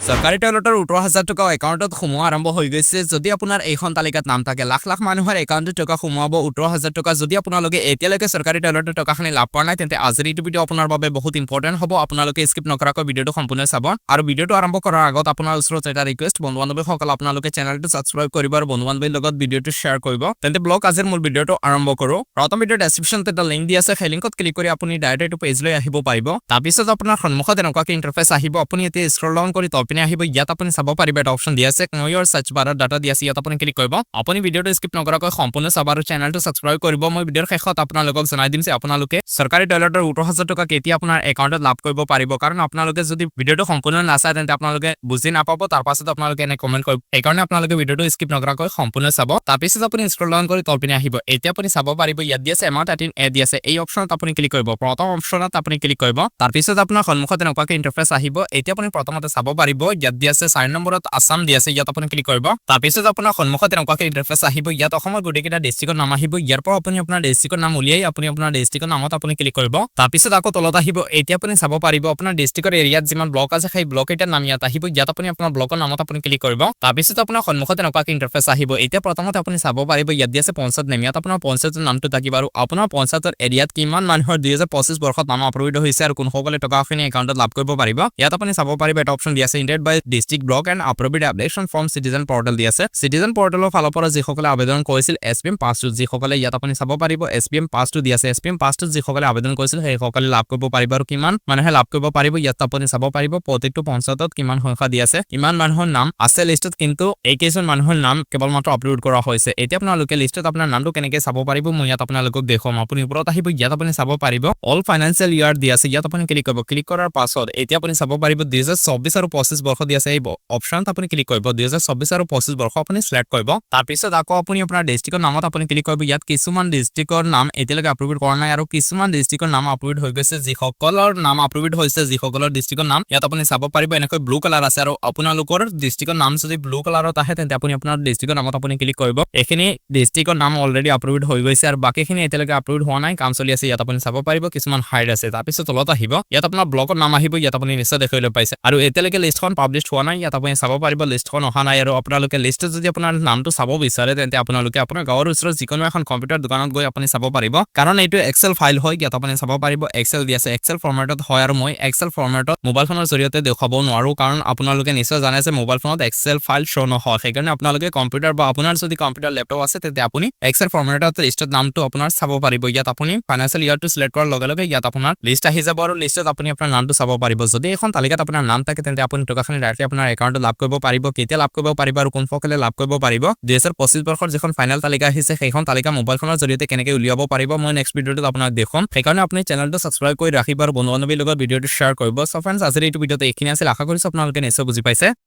চৰকাৰী টয়লেটৰ ১৮,০০০ টকা একাউণ্টত সোমোৱা আৰম্ভ হৈ গৈছে যদি আপোনাৰ এইখন তালিকাত নাম থাকে লাখ লাখ মানুহৰ একাউণ্টত টকা সোমাব ১৮,০০০ টকা যদি আপোনালোকে এতিয়ালৈকে চৰকাৰী টয়লেটৰ টকাখিনি লাভ কৰা নাই তেন্তে আজিৰ এই ভিডিঅ আপোনাৰ বাবে বহুত ইম্পৰ্টেন্ট হ'ব আপোনালোকে স্কিপ নকৰাকৈ ভিডিঅটো সম্পূৰ্ণ চাব আৰু ভিডিঅটো আৰম্ভ কৰাৰ আগত আপোনাৰ ওচৰত এটা ৰিকুৱেষ্ট বন্ধু-বান্ধৱীসকল আপোনালোকে চেনেলটো সাবস্ক্ৰাইব কৰিব আৰু বন্ধু-বান্ধৱীৰ লগত ভিডিঅটো শ্বেয়াৰ কৰিব তেন্তে ব্লগ আজিৰ মূল ভিডিঅটো আৰম্ভ কৰো প্ৰথম ভিডিঅ ডেসক্ৰিপচনতে এটা লিংক দি আছে সেই লিংকত ক্লিক কৰি আপুনি ডাইৰেক্ট এইটো পেজলৈ আহিব পাৰিব তাৰ পিছত আপোনাৰ সন্মুখত এনেকুৱাকৈ ইন্টাৰফেস আহিব আপুনি এতিয়া স্ক্ৰল ডাউন কৰি তলপিনে আহিব ইয়াত আপুনি চাব পাৰিব এটা অপচন দি আছে নয়ৰ সাৰ্চ বাৰত ডাটা দি আছে ইয়াত আপুনি ক্লিক কৰিব আপুনি ভিডিঅটো স্কিপ নকৰাকৈ সম্পূৰ্ণ চাব আৰু চেনেলটো সাবস্ক্ৰাইব কৰিব মই ভিডিঅৰ শেষত আপোনালোকক জনাই দিম যে আপোনালোকে চৰকাৰী টয়লেটৰ ১৮,০০০ টকা কেতিয়া আপোনাৰ একাউণ্টত লাভ কৰিব পাৰিব কাৰণ আপোনালোকে যদি ভিডিঅটো সম্পূৰ্ণ নাচায় তেন্তে আপোনালোকে বুজি নাপাব তাৰ পাছত আপোনালোকে এনে কমেন্ট কৰিব এইকাৰণে আপোনালোকে ভিডিঅটো স্কিপ নকৰাকৈ সম্পূৰ্ণ চাব তাৰ পিছত আপুনি স্ক্ৰল ডাউন কৰি তলপিনে আহিব এতিয়া আপুনি চাব পাৰিব ইয়াত দি আছে এমাউণ্ট এট এড দি আছে এই অপচনত আপুনি ক্লিক কৰিব প্ৰথম অপচনত আপুনি ক্লিক কৰিব তাৰ পিছত আপোনাৰ সন্মুখত এনেকুৱাকৈ ইন্টাৰফেস আহিব এতিয়া আপুনি প্ৰথমতে চাব পাৰিব ইয়াত দি আছে ৪ নম্বৰত আসাম দি আছে ইয়াত আপুনি ক্লিক কৰিব তাৰ পিছত আপোনাৰ সন্মুখত এনেকুৱাকৈ ইন্টাৰফেস আহিব ইয়াত অসমৰ গোটেইকেইটা ডিস্ট্ৰিক্টৰ নাম আহিব ইয়াৰ পৰা আপুনি আপোনাৰ ডিস্ট্ৰিক্টৰ নাম উলিয়াই আপুনি আপোনাৰ ডিস্ট্ৰিক্টৰ নামত আপুনি ক্লিক কৰিব তাৰ পিছত আকৌ তলত আহিব এতিয়া আপুনি চাব পাৰিব আপোনাৰ ডিস্ট্ৰিক্টৰ এৰিয়াত যিমান ব্লক আছে সেই ব্লক এটাৰ নাম ইয়াত আহিব ইয়াত আপুনি আপোনাৰ ব্লকৰ নামত আপুনি ক্লিক কৰিব তাৰ পিছত আপোনাৰ সন্মুখত এনেকুৱাকৈ ইন্টাৰফেস আহিব এতিয়া প্ৰথমতে আপুনি চাব পাৰিব ইয়াত দি আছে পঞ্চায়ত নাম ইয়াত আপোনাৰ পঞ্চায়তৰ নামটো থাকিব আৰু আপোনাৰ পঞ্চায়তৰ এৰিয়াত কিমান মানুহৰ ২০২৫ বৰ্ষত নাম আপলোড হৈছে আৰু কোনসকলে টকাখিনি একাউণ্টত লাভ কৰিব পাৰিব ইয়াত আপুনি চাব পাৰিব এটা অপচন দি আছে interact by district block and upload application from citizen portal দি আছে সিটিজেন পৰ্টেলৰ ফালৰ পৰা যিসকলে আবেদন কৰিছিল এছপিএম পাছটো যিসকলে ইয়াত আপুনি চাব পাৰিব এছপিএম পাছটো দি আছে এছপিএম পাছটো যিসকলে আবেদন কৰিছিল সেইসকলে লাভ কৰিব পাৰিব আৰু কিমান মানুহে লাভ কৰিব পাৰিব ইয়াত আপুনি চাব পাৰিব প্ৰত্যেকটো পঞ্চায়তত কিমান সংখ্যা দি আছে ইমান মানুহৰ নাম আছে লিষ্টত কিন্তু এই কেইজন মানুহৰ নাম কেৱল মাত্ৰ আপলোড কৰা হৈছে এতিয়া আপোনালোকে লিষ্টত আপোনাৰ নামটো কেনেকৈ চাব পাৰিব মই ইয়াত আপোনালোকক দেখুৱাম আপুনি ওপৰত আহিব ইয়াত আপুনি চাব পাৰিব অল ফাইনান্সিয়েল ইয়াৰ দি আছে ইয়াত আপুনি ক্লিক কৰিব ক্লিক কৰাৰ পাছত এতিয়া আপুনি চাব পাৰিব ২০২৪ আৰু ২৫ বৰ্ষ দি আছে এই অপচনত আপুনি ক্লিক কৰিব ২০২৪ আৰু ২৫ বৰ্ষ আপুনি সিলেক্ট কৰিব তাৰ পিছত আকৌ আপুনি আপোনাৰ ডিস্ট্ৰিক্টৰ নামত আপুনি ক্লিক কৰিব ইয়াত কিছুমান ডিস্ট্ৰিক্টৰ নাম এতিয়ালৈকে আপলোড কৰা নাই আৰু কিছুমান ডিস্ট্ৰিক্টৰ নাম আপলোড হৈ গৈছে যিসকলৰ নাম আপলোড হৈছে যিসকলৰ ডিস্ট্ৰিক্টৰ নাম ইয়াত আপুনি চাব পাৰিব এনেকৈ ব্লু কালাৰ আছে আৰু আপোনালোকৰ ডিস্ট্ৰিক্টৰ নাম যদি ব্লু কালাৰত আহে তেন্তে আপুনি আপোনাৰ ডিস্ট্ৰিক্টৰ নামত আপুনি ক্লিক কৰিব এইখিনি ডিস্ট্ৰিক্টৰ নাম অলৰেডি আপলোড হৈ গৈছে আৰু বাকিখিনি এতিয়ালৈকে আপলোড হোৱা নাই কাম চলি আছে ইয়াত আপুনি চাব পাৰিব কিছুমান হাইড আছে তাৰ পিছত তলত আহিব ইয়াত আপোনাৰ ব্লকৰ নাম আহিব ইয়াত আপুনি নিশ্চয় দেখিবলৈ পাইছে আৰু এতিয়ালৈকে লিষ্টখন পাব্লিছ হোৱা নাই ইয়াত আপুনি চাব পাৰিব লিষ্টখন অহা নাই আৰু আপোনালোকে লিষ্টত যদি আপোনাৰ নামটো চাব বিচাৰে তেন্তে আপোনালোকে আপোনাৰ গাঁৱৰ ওচৰত যিকোনো এখন কম্পিউটাৰ দোকানত গৈ আপুনি চাব পাৰিব কাৰণ এইটো এক্সেল ফাইল হয় ইয়াত আপুনি চাব পাৰিব এক্সেল দি আছে এক্সেল ফৰ্মেটত হয় আৰু মই এক্সেল ফৰ্মেটত মোবাইল ফোনৰ জৰিয়তে দেখাব নোৱাৰো কাৰণ আপোনালোকে নিশ্চয় জানে যে মোবাইল ফোনত এক্সেল ফাইল শ্ব নহয় সেইকাৰণে আপোনালোকে কম্পিউটাৰ বা আপোনাৰ যদি কম্পিউটাৰ লেপটপ আছে তেন্তে আপুনি এক্সেল ফৰ্মেটত লিষ্টত নামটো আপোনাৰ চাব পাৰিব ইয়াত আপুনি ফাইনান্সিয়েল ইয়াৰটো সিলেক্ট কৰাৰ লগে লগে ইয়াত আপোনাৰ লিষ্ট আহি যাব আৰু লিষ্টত আপুনি আপোনাৰ নামটো চাব পাৰিব যদি এখন তালিকাত আপোনাৰ নাম থাকে তেন্তে আপুনি টকাখিনি ডাইৰেক্টলি আপোনাৰ একাউণ্টত লাভ কৰিব পাৰিব কেতিয়া লাভ কৰিব পাৰিব আৰু কোনসকলে লাভ কৰিব পাৰিব ২০২৫ বৰ্ষৰ যিখন ফাইনেল তালিকা আহিছে সেইখন তালিকা মোবাইল ফোনৰ জৰিয়তে কেনেকৈ উলিয়াব পাৰিব মই নেক্সট ভিডিঅ'টোত আপোনাক দেখুৱাম সেইকাৰণে আপুনি চেনেলটো সাবস্ক্ৰাইব কৰি ৰাখিব আৰু বন্ধু-বান্ধৱীৰ লগত ভিডিঅ'টো শ্বেয়াৰ কৰিব সো ফ্ৰেণ্ডছ আজিৰ এইটো ভিডিঅ'তে এইখিনি আছিল আশা কৰিছো আপোনালোকে নিশ্চয় বুজি পাইছে